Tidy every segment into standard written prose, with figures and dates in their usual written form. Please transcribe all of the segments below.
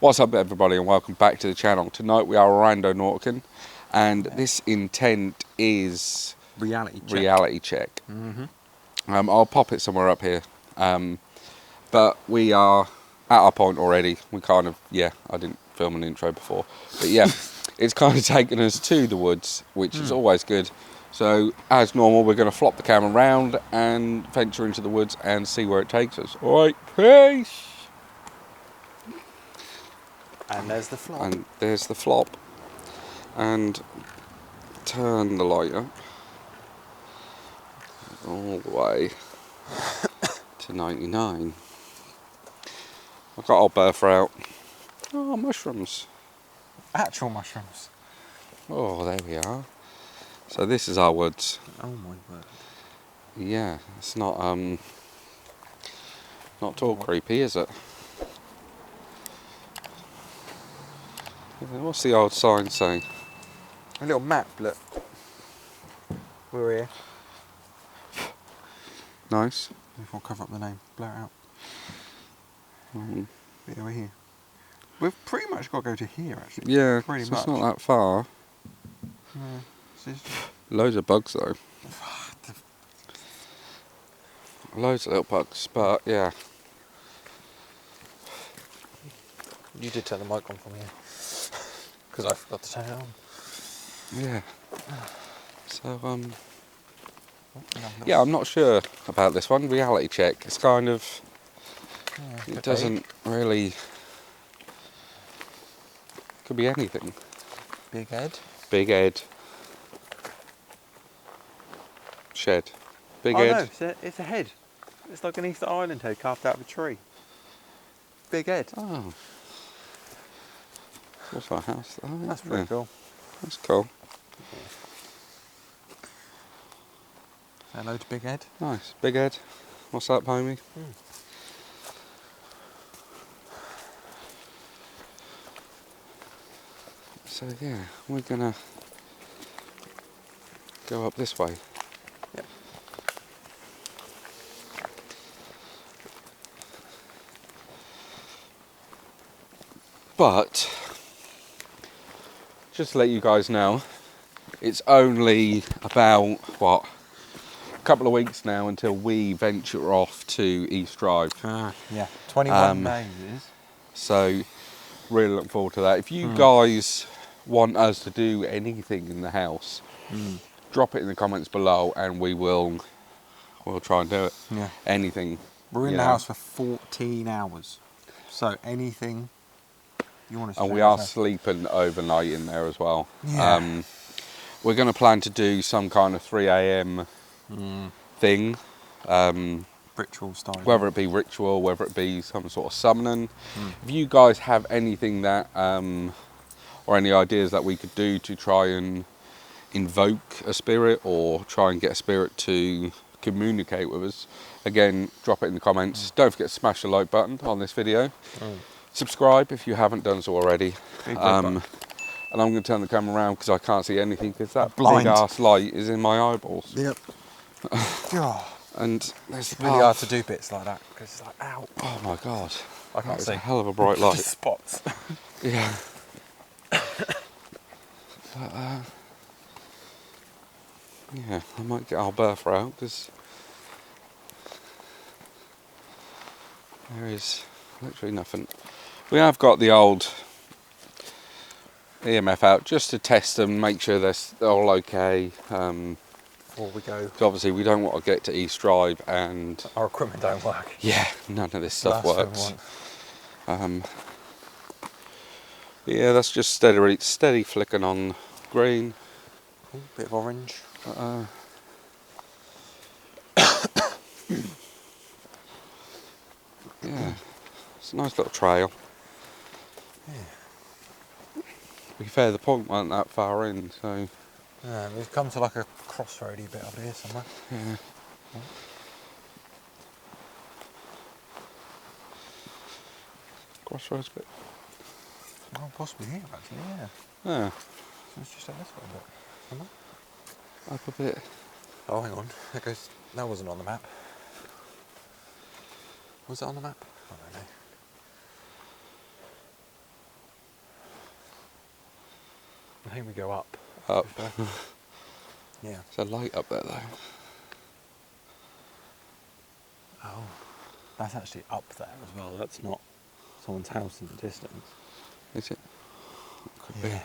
What's up everybody and welcome back to the channel. Tonight we are Randonauting and this intent is reality check. I'll pop it somewhere up here, but we are at our point already. We kind of, I didn't film an intro before, but it's kind of taken us to the woods, which is always good. So as normal, we're going to flop the camera around and venture into the woods and see where it takes us. Alright, peace! And there's the flop. And there's the flop. And turn the light up all the way to 99. I've got our bertha out. Oh, mushrooms. Actual mushrooms. Oh, there we are. So this is our woods. Oh my word. Yeah, it's not at all creepy, is it? What's the old sign saying? A little map, look. We're here. Nice. If I'll cover up the name, blur it out. Yeah, we're here. We've pretty much got to go to here, actually. Yeah, pretty so much. it's not that far. Loads of bugs though. Loads of little bugs, but yeah. You did turn the mic on for me, because I forgot to turn it on. Yeah. So yeah, I'm not sure about this one. Reality check. It's kind of, it doesn't really. Could be anything. Big head. Big head. Shed. Big head. No, it's a head. It's like an Easter Island head carved out of a tree. Big head. Oh. What's our house? Oh, That's pretty cool. That's cool. Hello to Big Head. Nice. Big head. What's up, homie? So yeah, we're gonna go up this way. Yep. But just to let you guys know, it's only about a couple of weeks now until we venture off to East Drive. Yeah, 21 May it is. So really looking forward to that. If you guys want us to do anything in the house, drop it in the comments below and we'll try and do it. Yeah. Anything. We're in the house for 14 hours. So anything you want us to do. And we are sleeping overnight in there as well. Yeah. We're going to plan to do some kind of 3 a.m. thing. Ritual style. Whether it be ritual, whether it be some sort of summoning. If you guys have anything that, or any ideas that we could do to try and invoke a spirit or try and get a spirit to communicate with us, again, drop it in the comments. Don't forget to smash the like button on this video. Subscribe if you haven't done so already. And I'm going to turn the camera around because I can't see anything because that big ass light is in my eyeballs. Yep. And it's really hard to do bits like that because it's like, ow. Oh my god. I can't see. A hell of a bright light. Just spots. Yeah. Yeah, I might get our bertha out because there is literally nothing. We have got the old EMF out just to test them, make sure they're all okay. Before we go. Because obviously we don't want to get to East Drive and our equipment don't work. Yeah, none of this stuff works. Yeah, that's just steady flicking on green. Ooh, bit of orange. Yeah, it's a nice little trail. Yeah. To be fair, the point wasn't that far in, so. Yeah, we've come to like a crossroady bit up here somewhere. Yeah. Crossroads bit. Oh, possibly here actually, yeah. Yeah. So let's just have this way a bit. Somewhere. Up a bit. Oh, hang on. That wasn't on the map. Was it on the map? I don't know. I think we go up. Up. Yeah. There's a light up there though. Oh. That's actually up there as well. That's not someone's house in the distance. Is it? Could Yeah.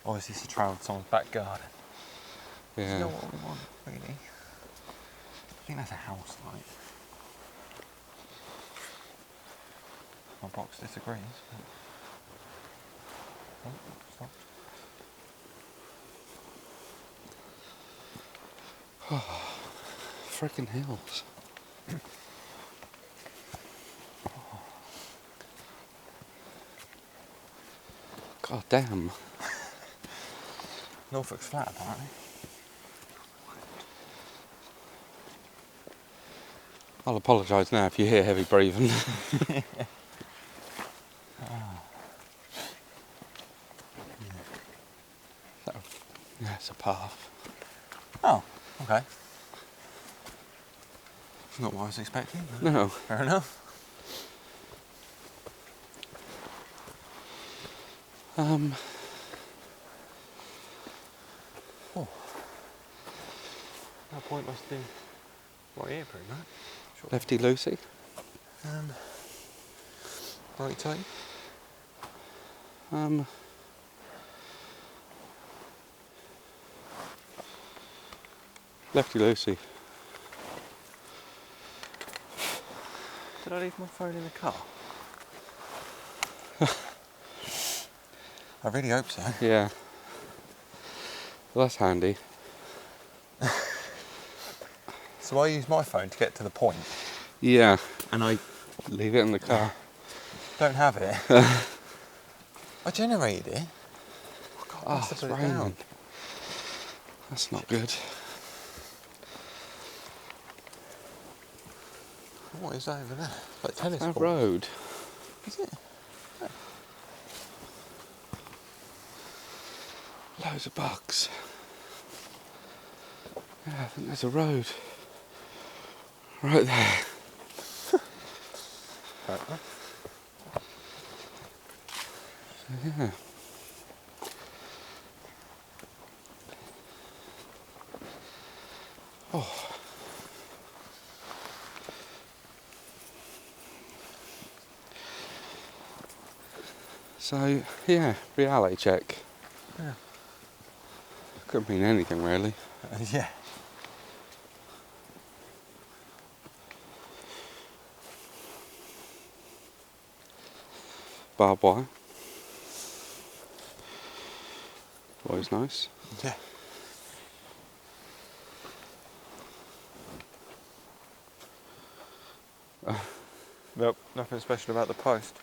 Obviously it's a travel to someone's back garden. be. Do Yeah. you know what we want, really? I think that's a house light. My box disagrees. But... Oh, stop. Freaking hills. God damn. Norfolk's flat, apparently. I'll apologise now if you hear heavy breathing. Yeah, it's a path. Oh, okay. Not what I was expecting. No. Fair enough. Oh. That point must be right here, pretty much. Sure. Lefty Lucy. Right time. Lefty Lucy. Did I leave my phone in the car? I really hope so. Yeah. Well, that's handy. So I use my phone to get to the point, Yeah. and I Leave it in the car. don't have it. I generated it. Oh, God, I must have it's put it raining. down. That's not good. What is that over there? Like tennis That ball. road. Is it? Loads of bugs. Yeah, I think there's a road. Right there. Yeah. Oh. So, yeah, reality check. Yeah. Could mean anything really. Yeah. Barbed wire. Always nice. Yeah. Nope, nothing special about the post.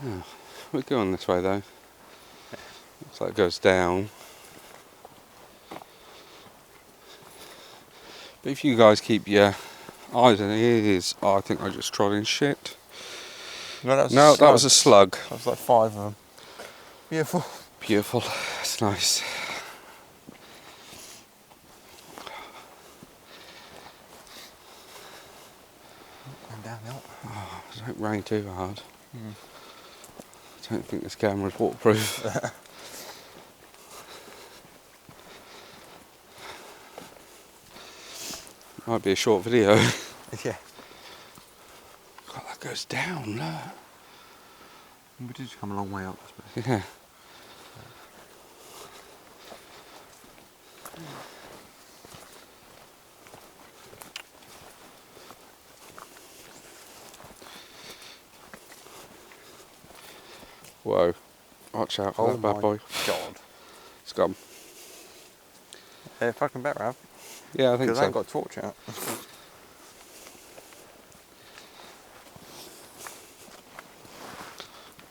Yeah. We're going this way though. Looks like it goes down. But if you guys keep your eyes and ears, I think I just trod in shit. No, that was No, that was a slug. That was like 5 of them. Beautiful. Beautiful. That's nice. And downhill. Oh, don't rain too hard. I don't think this camera's waterproof. Might be a short video. Yeah. God, that goes down, look. We did just come a long way up, I suppose. Yeah. Whoa. Watch out for that bad boy. God. It's gone. They're fucking better, Av. Yeah, I think Because so. I ain't got a torch out.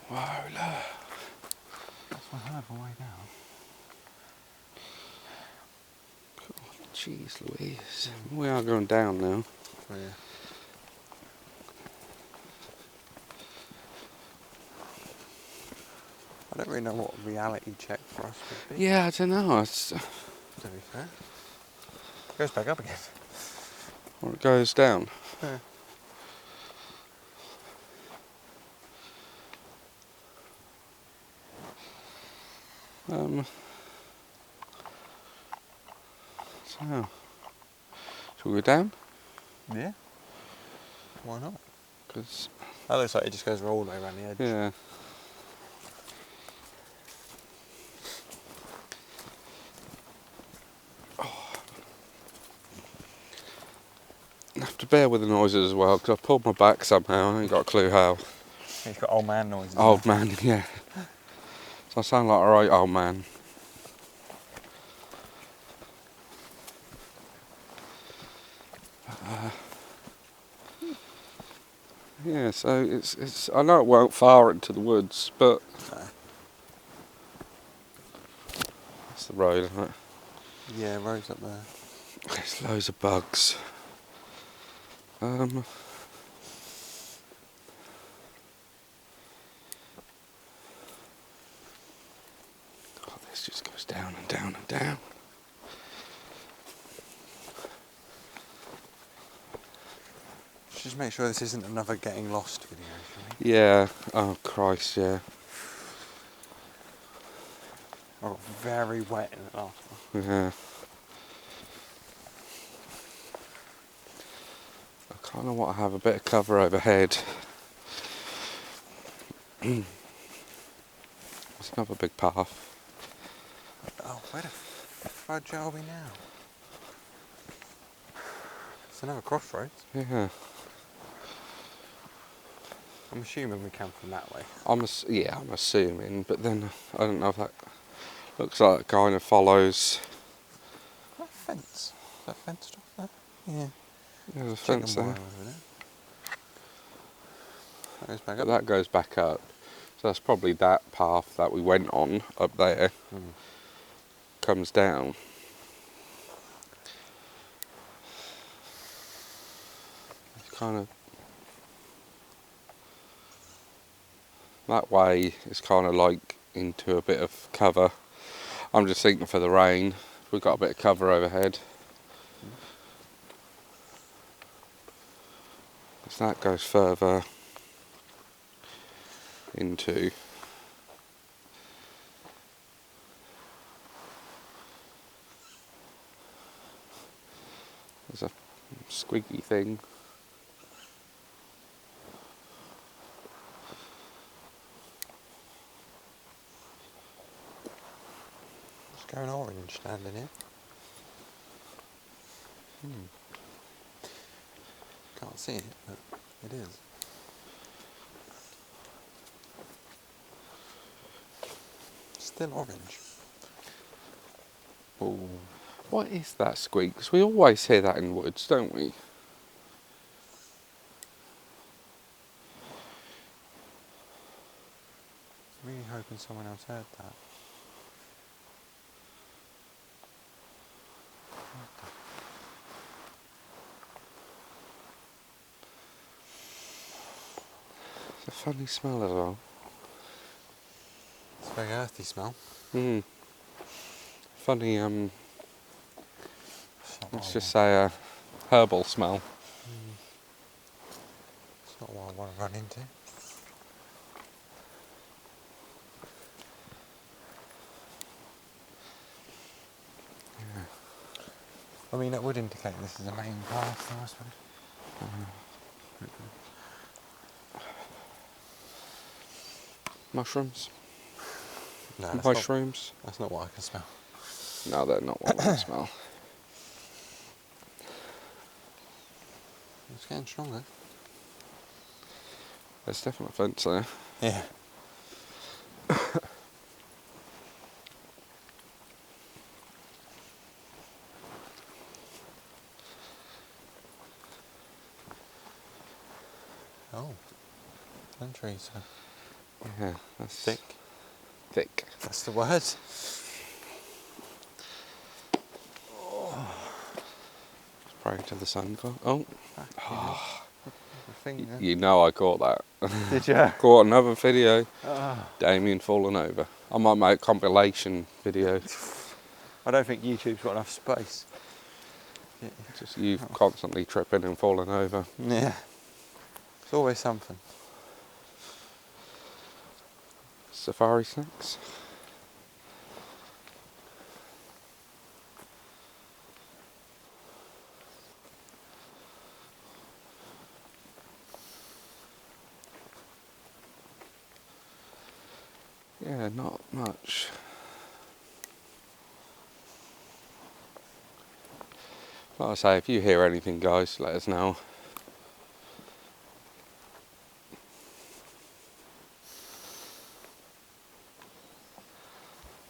Whoa, look. That's one hell of a way down. Jeez Louise. We are going down now. Oh, yeah. I don't really know what a reality check for us would be. Yeah, I don't know. It's, To be fair. Goes back up again. Or it goes down. Yeah. So, shall we go down? Yeah. Why not? Because, That looks like it just goes all the way around the edge. yeah. I have to bear with the noises as well, because I've pulled my back somehow. I ain't got a clue how. He's got old man noises. Old man, yeah. So I sound like a right old man. Yeah, so it's. I know it won't far into the woods, but No. that's the road, isn't it? Yeah, road's up there. There's loads of bugs. God, this just goes down and down and down. Just make sure this isn't another getting lost video, shall we? Yeah. Oh Christ, yeah. I got very wet in it last one. Yeah. I kind of want to have a bit of cover overhead. There's another big path. Oh, where the fudge are we now? It's another crossroads. Yeah. I'm assuming we come from that way. I'm assuming, but then I don't know if that looks like it kind of follows. Is that a fence? Is that fenced off there? Yeah. There's a fence Chicken there. wire over there. That goes back But up. that goes back up. So that's probably that path that we went on up there. Comes down. It's kind of that way. It's kind of like into a bit of cover. I'm just thinking for the rain, we've got a bit of cover overhead. So that goes further into. There's a squiggy thing. It's going orange standing here. Can't see it, but it is. Still orange. Oh, what is that squeak? 'Cause we always hear that in woods, don't we? Really hoping someone else heard that. It's a funny smell as well. It's a very earthy smell. Funny, It's not let's what just say a herbal smell. It's not what I want to run into. I mean, that would indicate this is a main path, I suppose. Mushrooms? No, that's Mushrooms? Not, that's not what I can smell. No, they're not what we can smell. It's getting stronger. There's definitely a fence there. Yeah. Oh, them trees are Yeah, that's thick. Thick. That's the word. Pray to the sun god. Oh, Finger. you know I caught that. Did you? Caught another video. Damien falling over. I might make a compilation video. I don't think YouTube's got enough space. Just you constantly tripping and falling over. Yeah. It's always something. Safari snacks. Yeah, not much. Like I say, if you hear anything, guys, let us know.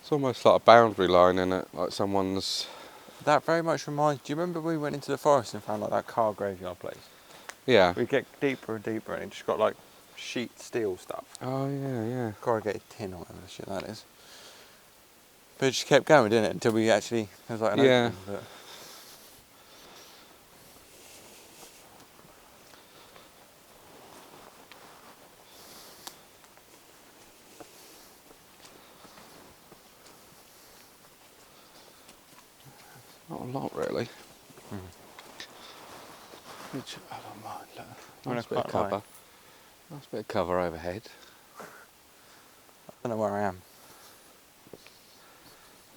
It's almost like a boundary line in it, like someone's. That very much reminds. Do you remember we went into the forest and found like that car graveyard place? Yeah. We get deeper and deeper, and it just got like sheet steel stuff. Oh yeah, yeah. Corrugated tin or whatever the shit that is. But it just kept going, didn't it? Until we actually there was like an Yeah. opening. But Not a lot really. Which I don't mind. Look. Nice bit of cover. Nice bit of cover overhead. I don't know where I am.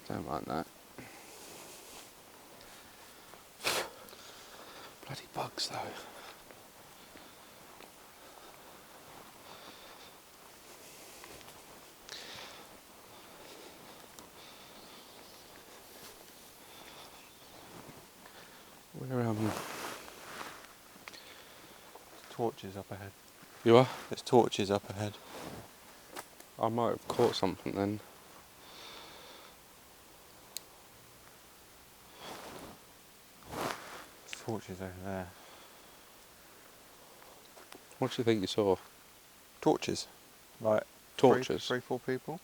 Don't mind that. Bloody bugs though. We're Torches up ahead. You are? There's torches up ahead. I might have caught something then. There's torches over there. What do you think you saw? Torches. Like Torches? Three, 4 people.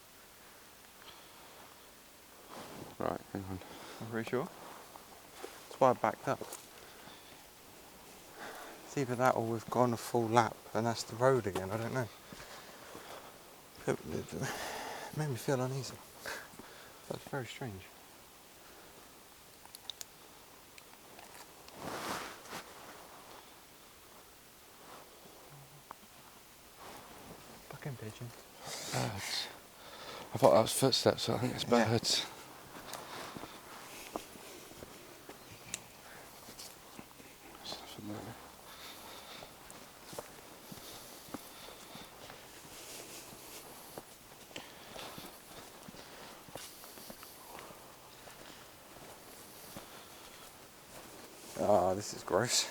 Right, hang on. I'm pretty sure. That's why I backed up. It's either that or we've gone a full lap and that's the road again, I don't know. It made me feel uneasy. That's very strange. Fucking pigeons. Birds. I thought that was footsteps, so I think it's Yeah. birds. There's nothing there. Ah, this is gross.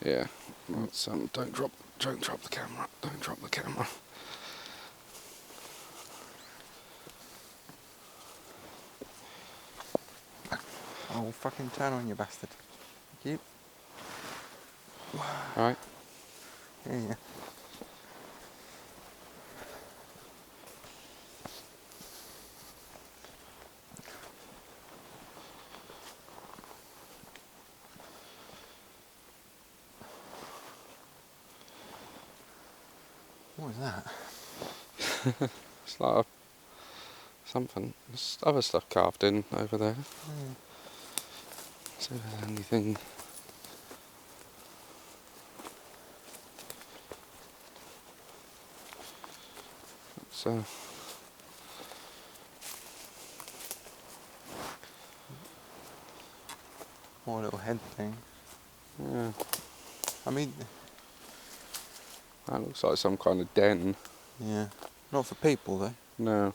Yeah, that's, don't drop the camera. Don't drop the camera. Oh, fucking turn on, you bastard. Thank you. Alright. Yeah. What is that? It's like something. There's other stuff carved in over there. See if there's anything. It's More little head thing. yeah. I mean, That looks like some kind of den. yeah. Not for people though. No.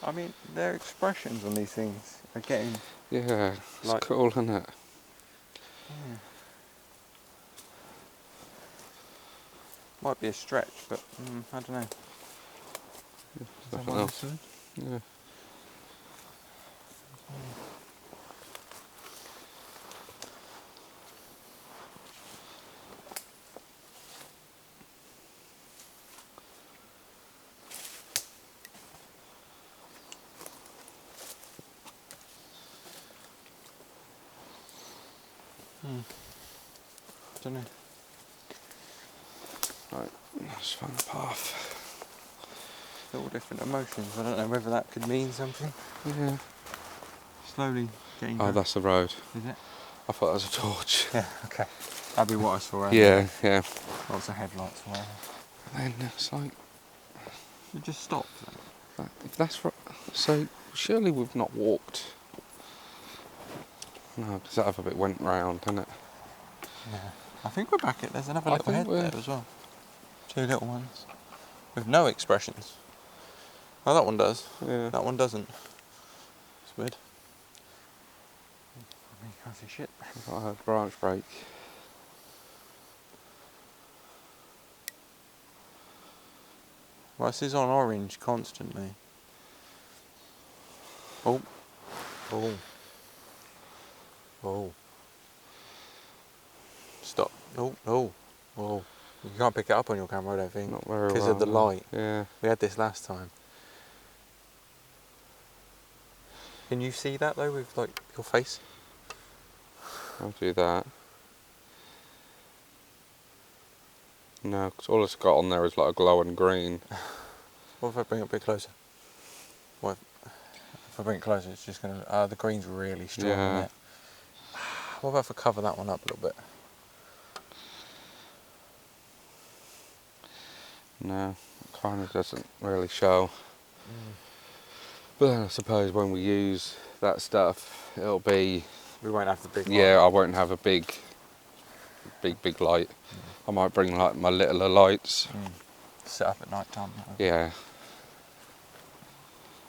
I mean, their expressions on these things are getting. Yeah, it's Like- cool, isn't it? Yeah. Might be a stretch, but I don't know. Nothing else. Yeah. Don't know. Right, let's find the path. All different emotions. I don't know whether that could mean something. Yeah. slowly getting. Oh, that's the road. Is it? I thought that was a torch. Yeah. Okay. That'd be what I saw. Yeah, yeah. Lots of headlights. Whatever. And then it's like, It just stopped. Then. if that's right, so surely we've not walked. No, because that other bit went round, didn't it? Yeah. I think we're back at. There's another I little think head there as well. 2 little ones with no expressions. Oh, that one does. Yeah. That one doesn't. It's weird. I mean, you can't see shit. I heard a branch break. Well, this is on orange constantly. Oh. Oh. Oh. Stop. Oh, oh. Oh. You can't pick it up on your camera, I don't think. Not very well. Because of the no. light. Yeah. We had this last time. Can you see that though with like your face? I'll do that. No, because all it's got on there is like a glowing green. What if I bring it a bit closer? What? If I bring it closer, it's just gonna. The green's really strong, Yeah. isn't it? What about if I cover that one up a little bit? No, it kind of doesn't really show. But then I suppose when we use that stuff, it'll be. We won't have the big one. Yeah, I won't have a big light. I might bring like my littler lights. Set up at night time. Yeah.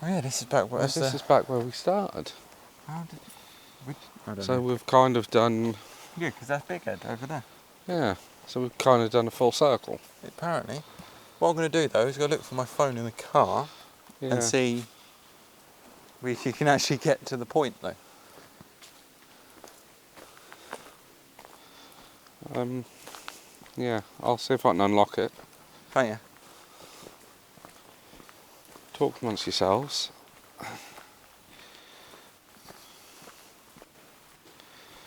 Oh yeah, this is back where. This is back where we started. How did? I don't So know. we've kind of done. Yeah, because that's Big Head over there. Yeah. So we've kind of done a full circle. Apparently. What I'm going to do though is go look for my phone in the car Yeah. and see if you can actually get to the point though. Yeah, I'll see if I can unlock it. Can't you? Talk amongst yourselves.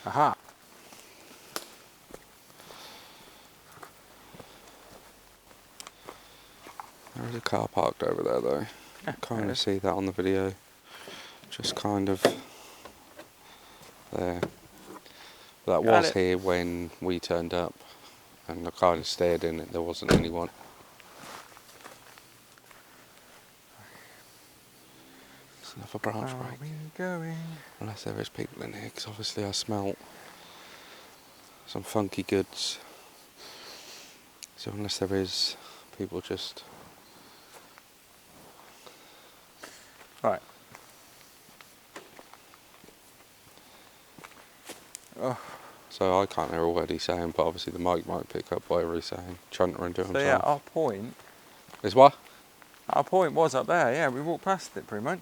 Aha. There is a car parked over there though. Kind of see that on the video. Just kind of there. That Got was it. here when we turned up, and I kind of stared in it. There wasn't anyone. It's another branch Where are break. we going? Unless there is people in here, because obviously I smelt some funky goods. So unless there is, people just. Right. Oh. So I can't hear what he's saying, but obviously the mic might pick up whatever he's saying. Chuntering to So himself. yeah, our point. Is what? Our point was up there. Yeah, we walked past it pretty much.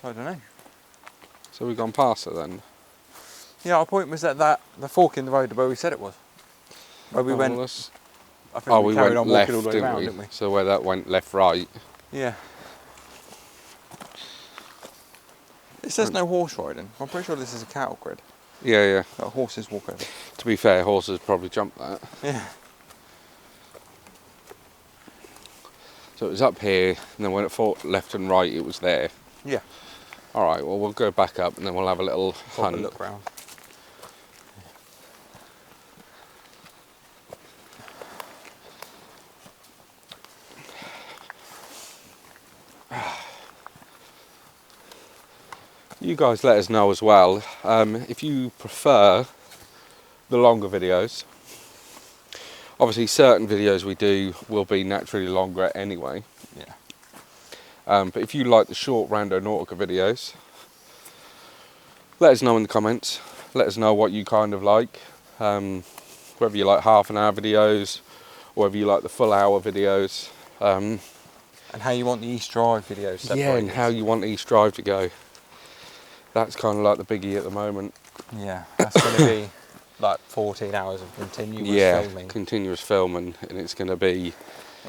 I don't know. So we've gone past it then? Yeah, our point was at the fork in the road where we said it was. Where we went. Well, I think we carried went on left, walking all the way around, didn't we? didn't we? So where that went left, right. Yeah. It says no horse riding. I'm pretty sure this is a cattle grid. Yeah, yeah. Horses walk over. To be fair, horses probably jumped that. Yeah. So it was up here, and then when it fought left and right, it was there. Yeah. All right, well, we'll go back up, and then we'll have a little Pop hunt. a look round. You guys let us know as well if you prefer the longer videos. Obviously, certain videos we do will be naturally longer anyway. Yeah. But if you like the short Randonautica videos, let us know in the comments. Let us know what you kind of like. Whether you like half an hour videos, or whether you like the full hour videos. And how you want the East Drive videos separated. Yeah, and how you want East Drive to go. That's kind of like the biggie at the moment. Yeah, that's going to be like 14 hours of continuous filming. Continuous filming, and it's going to be...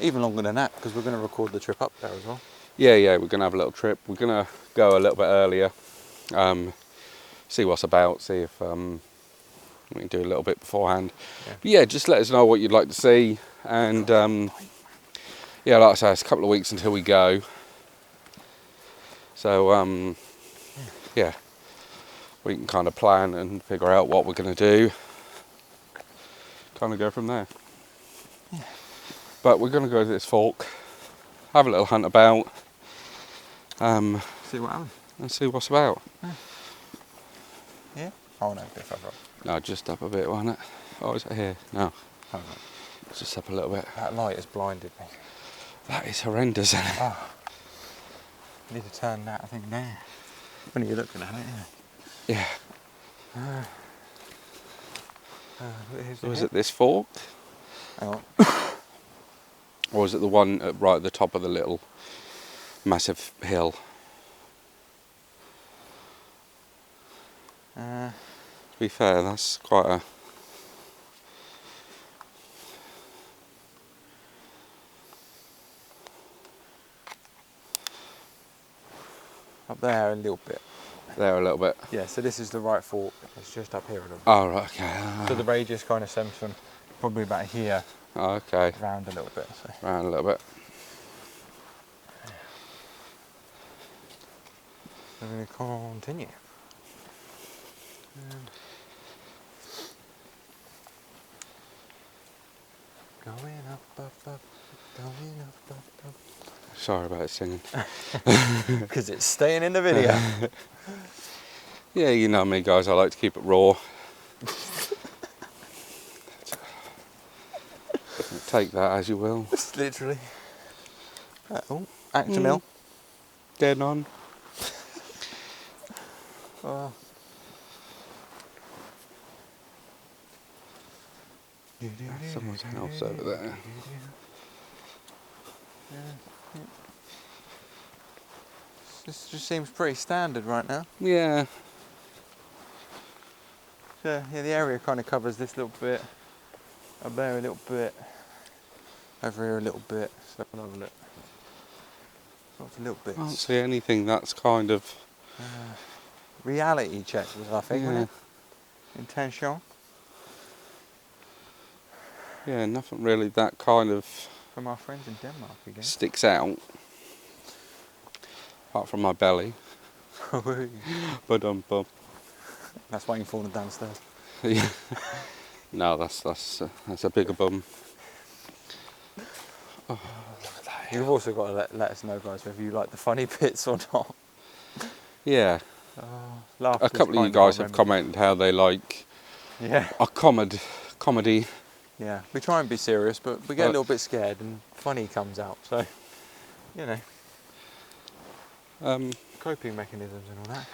Even longer than that, because we're going to record the trip up there as well. Yeah, we're going to have a little trip. We're going to go a little bit earlier, see what's about, see if we can do a little bit beforehand. Yeah. But yeah, just let us know what you'd like to see, and yeah, like I say, it's a couple of weeks until we go. So yeah, we can kind of plan and figure out what we're going to do. Kind of go from there. Yeah. But we're going to go to this fork, have a little hunt about, See what happens. and see what's about. Yeah? Oh no, a bit further up. No, just up a bit, wasn't it? Oh, is it here? No, Oh no. it's just up a little bit. That light has blinded me. That is horrendous, isn't it? Oh. I need to turn that thing there. When you're looking at it, Yeah. here's So is it this fork? Hang on. Or is it the one right at the top of the little massive hill? To be fair, that's quite a... Up there a little bit. There a little bit. Yeah, so this is the right fork. It's just up here a little bit. Oh, right, okay. So the radius kind of stems from probably about here Oh, okay. round a little bit. So. Round a little bit. We're going to continue. Going up, up, up, going up, up, up. Sorry about singing. Because it's staying in the video. Yeah, you know me, guys. I like to keep it raw. Take that as you will. Literally. Oh, Actimel. Dead on. Oh. Someone's house over there. This just seems pretty standard right now. Yeah. So yeah, the area kind of covers this little bit, up there a little bit, over here a little bit. So another look. Lots of little bits. I don't see anything that's kind of... Reality check was I think, wasn't Yeah. it? Intention. Yeah, nothing really that kind of From our friends in Denmark again. sticks out. Apart from my belly. But That's why you're falling downstairs. yeah. No, that's a bigger bum. Oh, look at that. You've also got to let us know, guys, whether you like the funny bits or not. Yeah. A Laughter's couple of you kind our guys have remedy. commented how they like Yeah. a comedy. Yeah. We try and be serious, but we get a little bit scared and funny comes out. So, you know, coping mechanisms and all that.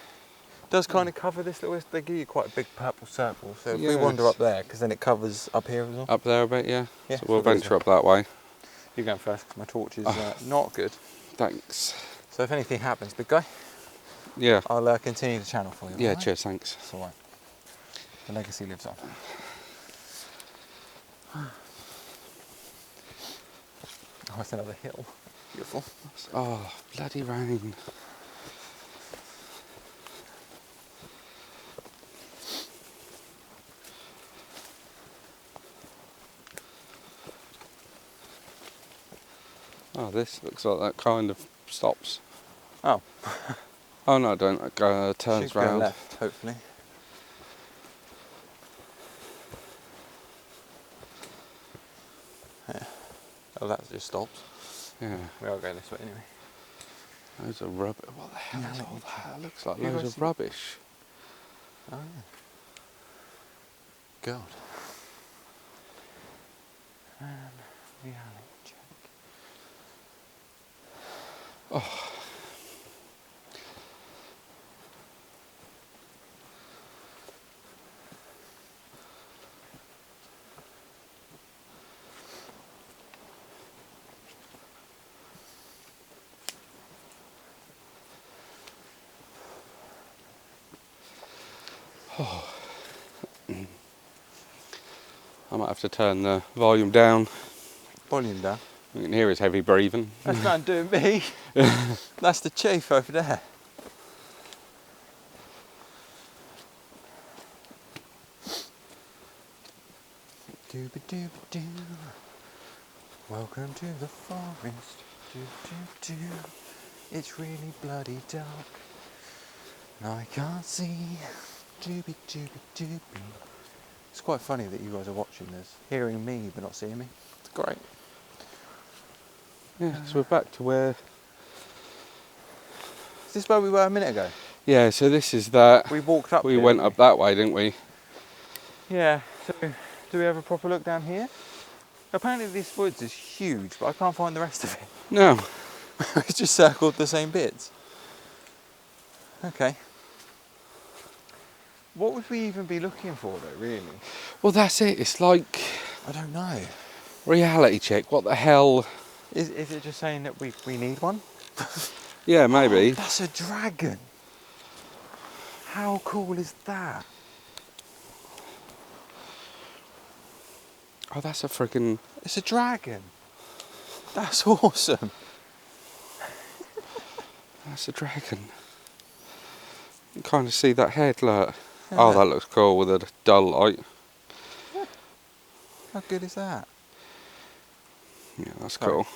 Does kind of cover this little. They give you quite a big purple circle. So if we wander up there, because then it covers up here as well. Up there a bit, yeah. Yeah, So we'll so there's venture up that way. You're going first because my torch is not good. Thanks. So if anything happens, big guy, Yeah. I'll continue the channel for you. Yeah, all right? cheers, thanks. That's all right. The legacy lives on. Oh, it's another hill. Beautiful. Oh, bloody rain. Oh, this looks like that kind of stops. Oh. Oh no, don't. It turns Should go round. left, hopefully. Yeah. Oh, that just stops. Yeah. We are going this way anyway. Loads of rubbish. What the hell is all that? It looks like You loads guys of see- rubbish. Oh yeah. God. And reality check. I might have to turn the volume down. Volume down. You can hear his heavy breathing. That's not doing me. That's the chief over there. Dooba-dooba-doo. Welcome to the forest. Doo-doo-doo. It's really bloody dark. I can't see. Doobie doobie doobie. It's quite funny that you guys are watching this, hearing me but not seeing me. It's great. Yeah, so we're back to where... Is this where we were a minute ago? Yeah, so this is that. We walked up We here, went didn't up that way, didn't we? Yeah, so do we have a proper look down here? Apparently this woods is huge, but I can't find the rest of it. No. It's just circled the same bits. Okay. What would we even be looking for though, really? Well, that's it. It's like... I don't know. reality check. What the hell? Is it just saying that we need one? Yeah, maybe. Oh, that's a dragon. How cool is that? Oh, that's a freaking... It's a dragon. That's awesome. That's a dragon. You can kind of see that head, look. Yeah, Oh, look. that looks cool with a dull light. How good is that? Yeah, that's Sorry. cool.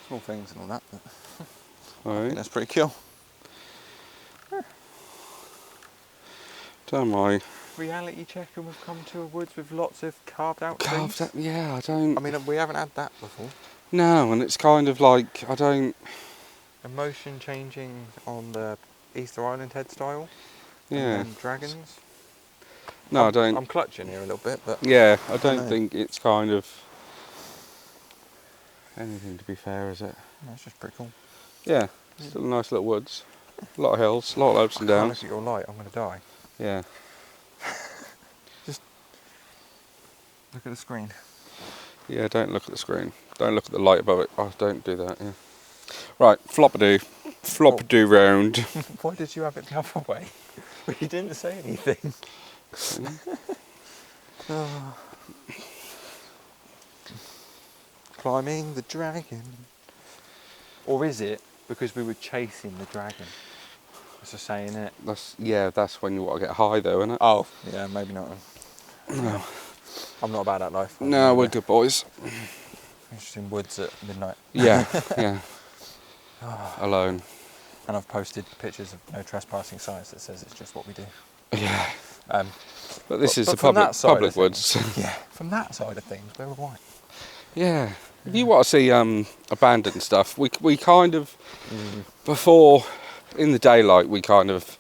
Small things and all that, but I Alright. think that's pretty cool. Don't mind. Reality check, and we've come to a woods with lots of carved out Carved trees. up, yeah, I don't... I mean, we haven't had that before. No, and it's kind of like, I don't... Emotion changing on the Easter Island head style. Yeah. And dragons. No, I don't... I'm clutching here a little bit, but Yeah, I don't know. think it's kind of... anything, to be fair, is it? no, it's just pretty cool. Yeah, still a nice little woods. A lot of hills, a lot of ups and I can't downs. look at your light, I'm going to die. Yeah. Just look at the screen. Yeah, don't look at the screen. Don't look at the light above it. Oh, don't do that, yeah. Right, flop-a-doo. Flop-a-doo round. Why did you have it the other way? You didn't say anything. Oh. Climbing the dragon. Or is it because we were chasing the dragon? That's a saying, isn't it? That's when you want to get high, though, isn't it? Oh, yeah, maybe not. No. I'm not about that life. No, we're good boys. Just in woods at midnight. Yeah, yeah. Alone. And I've posted pictures of no trespassing signs that says it's just what we do. Yeah. Um, But this is but the from that side public of woods. yeah, from that side of things, we're all right. Yeah. If you want to see abandoned stuff, we kind of, before, in the daylight, we kind of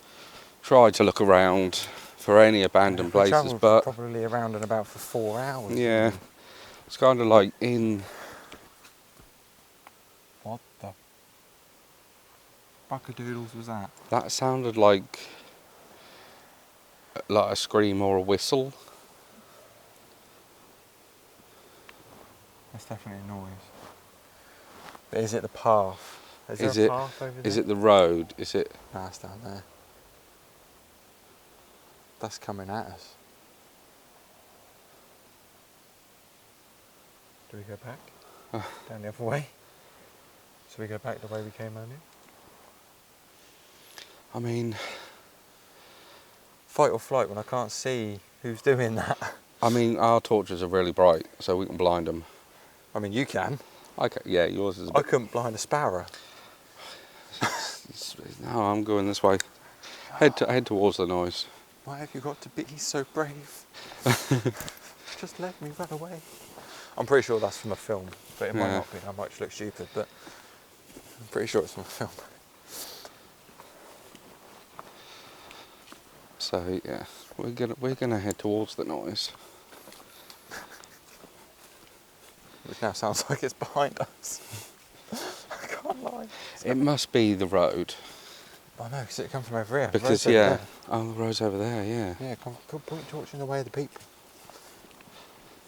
tried to look around for any abandoned We places, travelled but probably around and about for 4 hours. yeah, it's kind of like in... What the buckadoodles was that? That sounded like a scream or a whistle. That's definitely a noise. But is it the path? Is there it? a path over there? Is it the road? Is it? Nah, it's down there. That's coming at us. Do we go back? Down the other way? So we go back the way we came earlier? I mean, Fight or flight when I can't see who's doing that. our torches are really bright, so we can blind them. I mean, you can. Okay, yeah, yours is a I bit... couldn't blind a sparrow. No, I'm going this way. Head towards the noise. Why have you got to be so brave? Just let me run away. I'm pretty sure that's from a film, but it might Yeah. not be. I might just look stupid, but I'm pretty sure it's from a film. So yeah, we're gonna head towards the noise. Which now sounds like it's behind us. I can't lie. It must be the road I know, because it comes from over here. The because road's over yeah, there. oh, the road's over there. Yeah. Yeah, point your torch in the way of the people.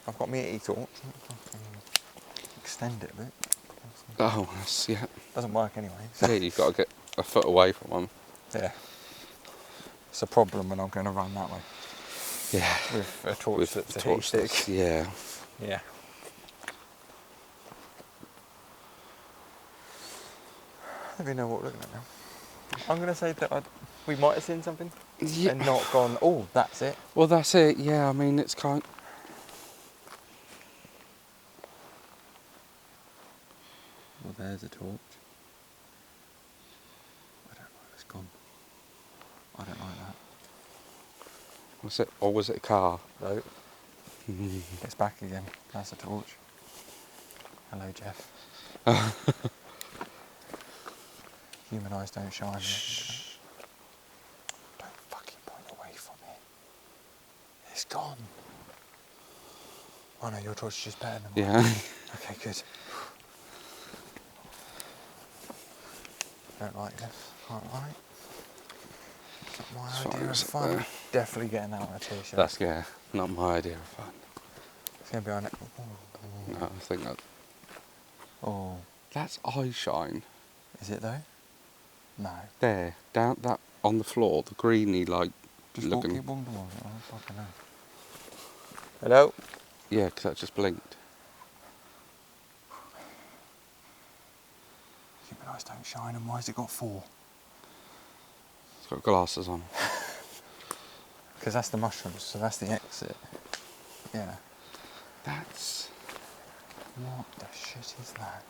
I've got me e-torch. Extend it a bit. Oh, yeah. Doesn't work anyway. Yeah, you've got to get a foot away from them. Yeah. It's a problem when I'm going to run that way. Yeah. With a torch With that's the a heat torch stick. that's- yeah. Yeah. I don't even know what we're looking at now. I'm going to say that we might have seen something Yeah. and not gone, oh, that's it. Well, that's it. Yeah, I mean, it's kind. Well, there's a torch. I don't know, it's gone. Was it, or was it a car? No. It's back again. That's a torch. Hello, Jeff. Human eyes don't shine. Shh. Don't fucking point away from it. It's gone. Oh no, your torch is just better than mine. Yeah. Okay, good. Don't like this. Can't like. It's not my As far idea of as fun. there. Definitely getting that on a t-shirt. That's, yeah, not my idea of fun. It's going to be on it. No, I think that... Oh. That's eye shine. Is it though? No. There, down that, on the floor, the greeny, like, Just looking... keep walking towards it. I fucking know. Hello? Yeah, because that just blinked. Human eyes don't shine, and why has it got 4? It's got glasses on. Because that's the mushrooms, so that's the exit. Yeah. That's... What the shit is that?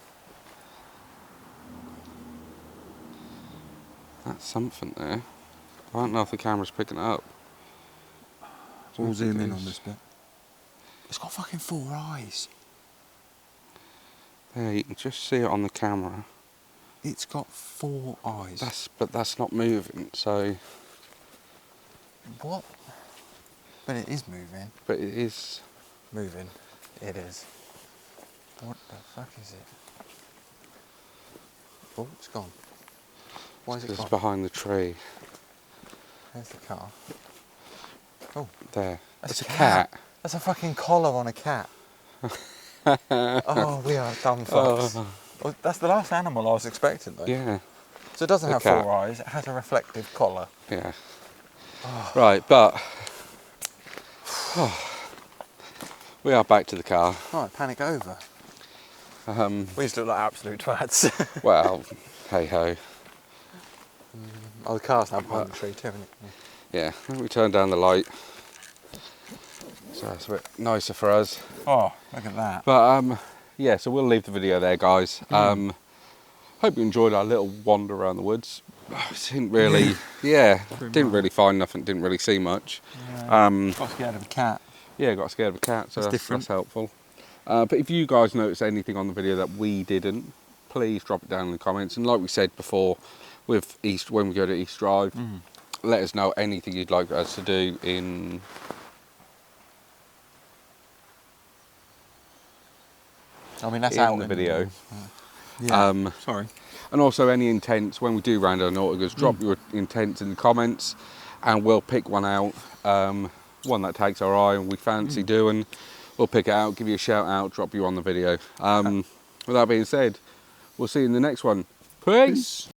That's something there. I don't know if the camera's picking it up. We'll zoom in on this bit. It's got fucking 4 eyes. There, you can just see it on the camera. It's got 4 eyes. But that's not moving, so... What? But it is moving. But it is... Moving. It is. What the fuck is it? Oh, it's gone. Why is it It's gone? behind the tree. There's the car. Oh. There. That's It's a cat. That's a fucking collar on a cat. Oh, we are dumb fucks. Oh. Well, that's the last animal I was expecting though. Yeah. So it doesn't A have cat. 4 eyes, it has a reflective collar. Yeah. Oh. Right, but... we are back to the car. Right, panic over. We just look like absolute twats. Well, hey ho. Oh, the car's now behind the tree too, isn't it? Yeah, we turned down the light. So it's a bit nicer for us. Oh, look at that. But yeah, so we'll leave the video there, guys. Hope you enjoyed our little wander around the woods. Didn't really, didn't really find nothing, didn't really see much. Got scared of a cat. Yeah, got scared of a cat, so That's that's helpful. But if you guys notice anything on the video that we didn't, please drop it down in the comments. And like we said before, with when we go to East Drive, let us know anything you'd like us to do in... I mean, that's in out the video. Yeah. Sorry. And also any intents, when we do Randonauticas, drop your intents in the comments and we'll pick one out, one that takes our eye and we fancy doing. We'll pick it out, give you a shout out, drop you on the video. With that being said, we'll see you in the next one. Peace!